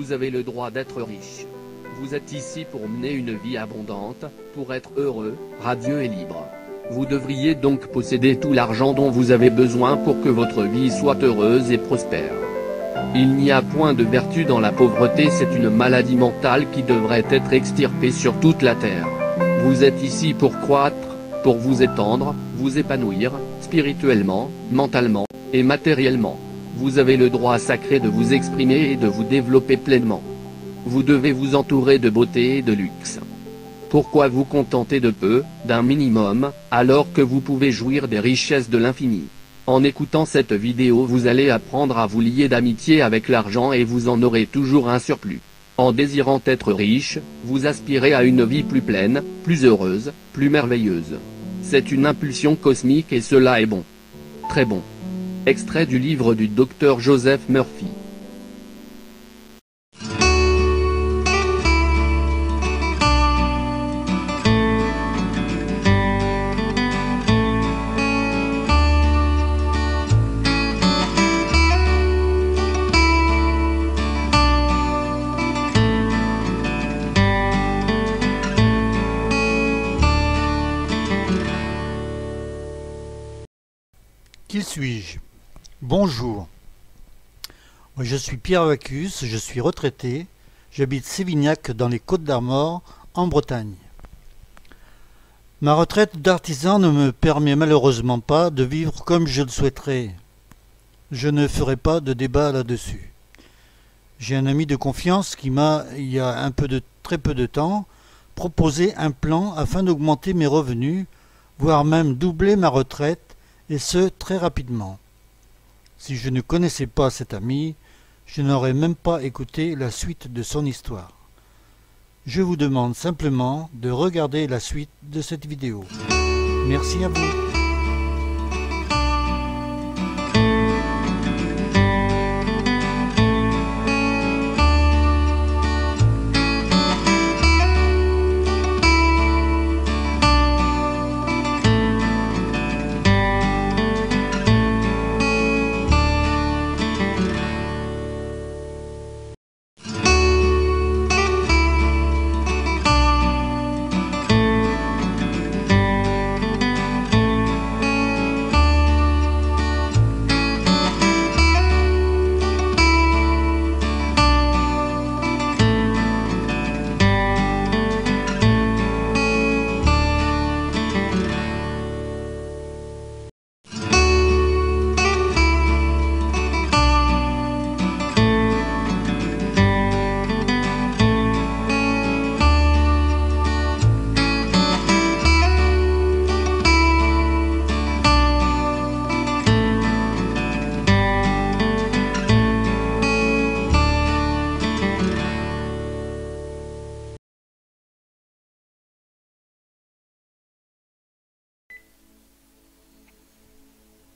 Vous avez le droit d'être riche. Vous êtes ici pour mener une vie abondante, pour être heureux, radieux et libre. Vous devriez donc posséder tout l'argent dont vous avez besoin pour que votre vie soit heureuse et prospère. Il n'y a point de vertu dans la pauvreté, c'est une maladie mentale qui devrait être extirpée sur toute la terre. Vous êtes ici pour croître, pour vous étendre, vous épanouir, spirituellement, mentalement, et matériellement. Vous avez le droit sacré de vous exprimer et de vous développer pleinement. Vous devez vous entourer de beauté et de luxe. Pourquoi vous contenter de peu, d'un minimum, alors que vous pouvez jouir des richesses de l'infini? En écoutant cette vidéo, vous allez apprendre à vous lier d'amitié avec l'argent et vous en aurez toujours un surplus. En désirant être riche, vous aspirez à une vie plus pleine, plus heureuse, plus merveilleuse. C'est une impulsion cosmique et cela est bon. Très bon. Extrait du livre du Dr Joseph Murphy. Qui suis-je? Bonjour. Moi, je suis Pierre Vacus, je suis retraité, j'habite Sévignac dans les Côtes-d'Armor, en Bretagne. Ma retraite d'artisan ne me permet malheureusement pas de vivre comme je le souhaiterais. Je ne ferai pas de débat là-dessus. J'ai un ami de confiance qui m'a, il y a très peu de temps, proposé un plan afin d'augmenter mes revenus, voire même doubler ma retraite, et ce très rapidement. Si je ne connaissais pas cet ami, je n'aurais même pas écouté la suite de son histoire. Je vous demande simplement de regarder la suite de cette vidéo. Merci à vous.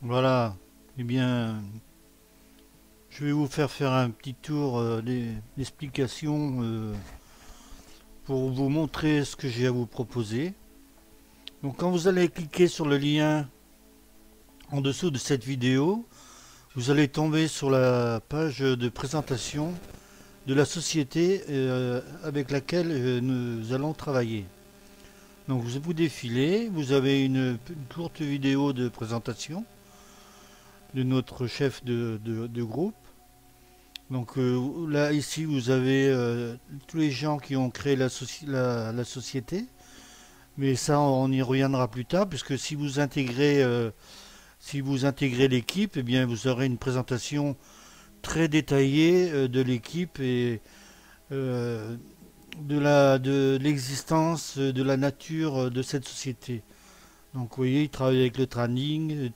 Voilà, eh bien, je vais vous faire un petit tour d'explication pour vous montrer ce que j'ai à vous proposer. Donc quand vous allez cliquer sur le lien en dessous de cette vidéo, vous allez tomber sur la page de présentation de la société avec laquelle nous allons travailler. Donc vous défilez, vous avez une courte vidéo de présentation de notre chef de groupe. Donc là ici vous avez tous les gens qui ont créé la société, mais ça on y reviendra plus tard, puisque si vous intégrez l'équipe, eh bien vous aurez une présentation très détaillée de l'équipe et de l'existence, de la nature de cette société. Donc vous voyez, ils travaillent avec le trading,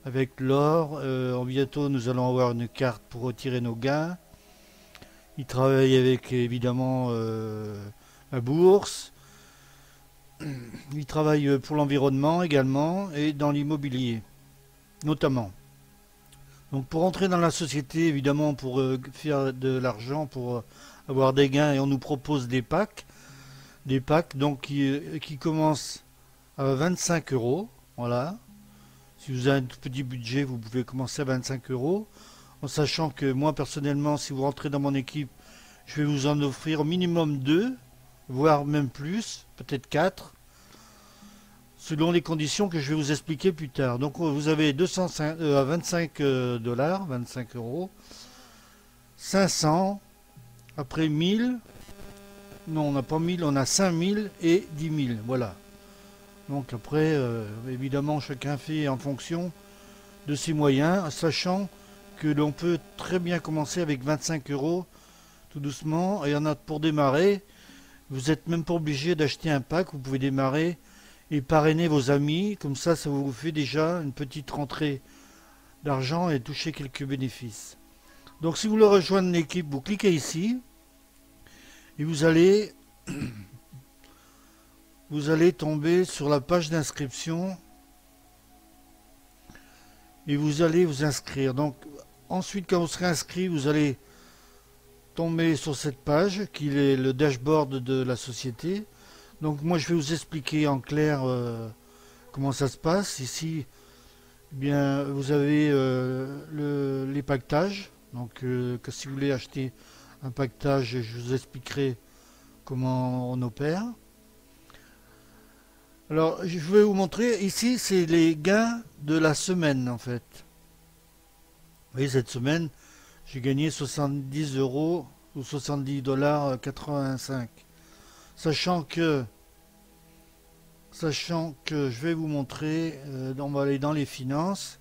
avec l'or. Bientôt nous allons avoir une carte pour retirer nos gains. Ils travaillent avec évidemment la bourse. Ils travaillent pour l'environnement également et dans l'immobilier notamment. Donc pour entrer dans la société, évidemment pour faire de l'argent, pour avoir des gains, et on nous propose des packs donc qui commencent à 25 €. Voilà. Si vous avez un petit budget, vous pouvez commencer à 25 €. en sachant que moi personnellement, si vous rentrez dans mon équipe, je vais vous en offrir au minimum 2, voire même plus, peut-être 4, selon les conditions que je vais vous expliquer plus tard. Donc vous avez 205, à 25 dollars, 25 euros, 500, après 1000, non on n'a pas 1000, on a 5000 et 10 000, voilà. Donc après, évidemment, chacun fait en fonction de ses moyens, sachant que l'on peut très bien commencer avec 25 euros, tout doucement, et en a pour démarrer. Vous n'êtes même pas obligé d'acheter un pack, vous pouvez démarrer et parrainer vos amis, comme ça vous fait déjà une petite rentrée d'argent et toucher quelques bénéfices. Donc si vous voulez rejoindre l'équipe, vous cliquez ici, et vous allez tomber sur la page d'inscription et vous allez vous inscrire. Donc ensuite, quand vous serez inscrit, vous allez tomber sur cette page qui est le dashboard de la société. Donc moi je vais vous expliquer en clair comment ça se passe. Ici, eh bien, vous avez les pactages. Donc que si vous voulez acheter un pactage, je vous expliquerai comment on opère. Alors, je vais vous montrer, ici, c'est les gains de la semaine, en fait. Vous voyez, cette semaine, j'ai gagné 70 euros ou 70 dollars 85. Sachant que je vais vous montrer, on va aller dans les finances.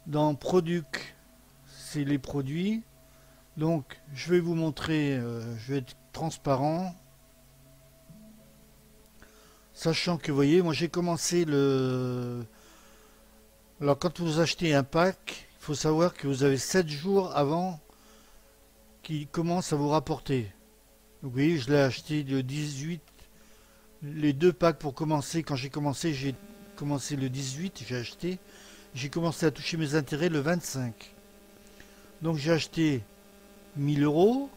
Dans Product, c'est les produits. Donc, je vais vous montrer, je vais être transparent. Sachant que, vous voyez, moi j'ai commencé Alors, quand vous achetez un pack, il faut savoir que vous avez 7 jours avant qu'il commence à vous rapporter. Donc, vous voyez, je l'ai acheté le 18. Les deux packs pour commencer, quand j'ai commencé le 18, j'ai acheté. J'ai commencé à toucher mes intérêts le 25. Donc, j'ai acheté 1000 euros.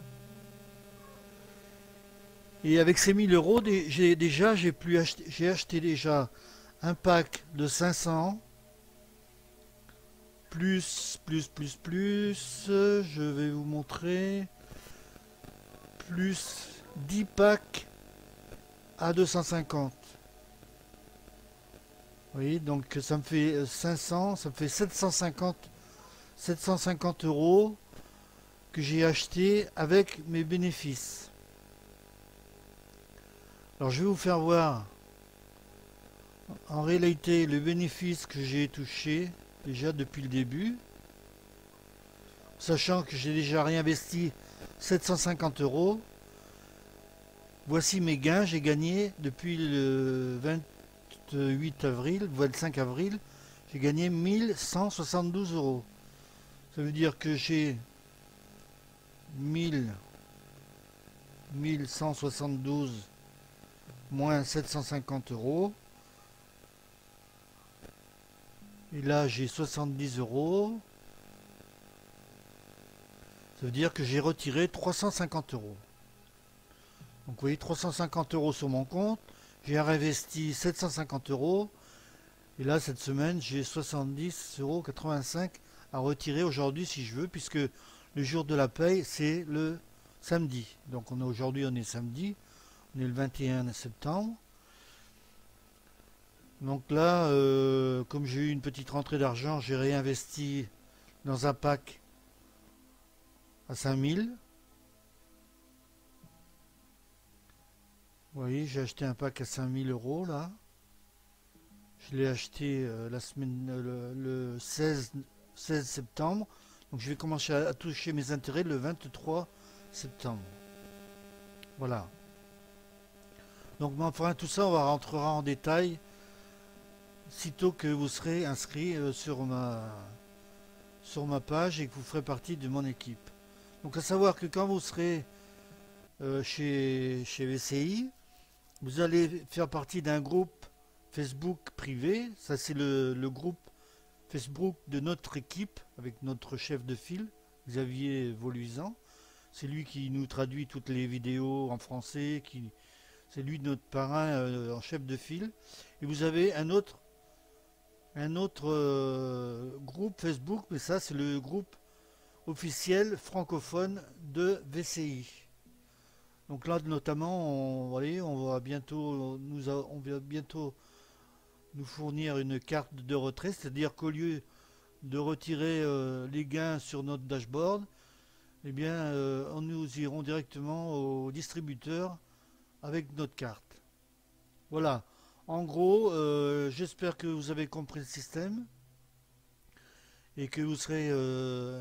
Et avec ces 1000 euros, j'ai acheté déjà un pack de 500, plus, je vais vous montrer, plus 10 packs à 250. Vous voyez, donc ça me fait 500, ça me fait 750 euros que j'ai acheté avec mes bénéfices. Alors je vais vous faire voir en réalité le bénéfice que j'ai touché déjà depuis le début, sachant que j'ai déjà réinvesti 750 euros. Voici mes gains, j'ai gagné depuis le 28 avril, 25 avril, j'ai gagné 1172 euros. Ça veut dire que j'ai 1172 moins 750 euros. Et là, j'ai 70 euros. Ça veut dire que j'ai retiré 350 euros. Donc, vous voyez, 350 euros sur mon compte. J'ai réinvesti 750 euros. Et là, cette semaine, j'ai 70,85 euros à retirer aujourd'hui si je veux, puisque le jour de la paye, c'est le samedi. Donc, aujourd'hui, on est samedi. On est le 21 septembre. Donc là, comme j'ai eu une petite rentrée d'argent, j'ai réinvesti dans un pack à 5000. Vous voyez, j'ai acheté un pack à 5000 euros là. Je l'ai acheté la semaine, le 16 septembre. Donc je vais commencer à toucher mes intérêts le 23 septembre. Voilà. Donc enfin tout ça, on va rentrera en détail sitôt que vous serez inscrit sur ma page et que vous ferez partie de mon équipe. Donc à savoir que quand vous serez chez VCI, vous allez faire partie d'un groupe Facebook privé. Ça c'est le groupe Facebook de notre équipe avec notre chef de file, Xavier Voluisan. C'est lui qui nous traduit toutes les vidéos en français, c'est lui notre parrain en chef de file. Et vous avez un autre un autre groupe Facebook, mais ça c'est le groupe officiel francophone de VCI. Donc là notamment, on va bientôt nous fournir une carte de retrait, c'est-à-dire qu'au lieu de retirer les gains sur notre dashboard, eh bien, nous irons directement au distributeur avec notre carte. Voilà. En gros, j'espère que vous avez compris le système et que vous serez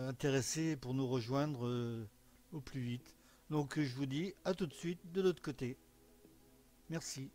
intéressé pour nous rejoindre au plus vite. Donc, je vous dis à tout de suite de l'autre côté. Merci.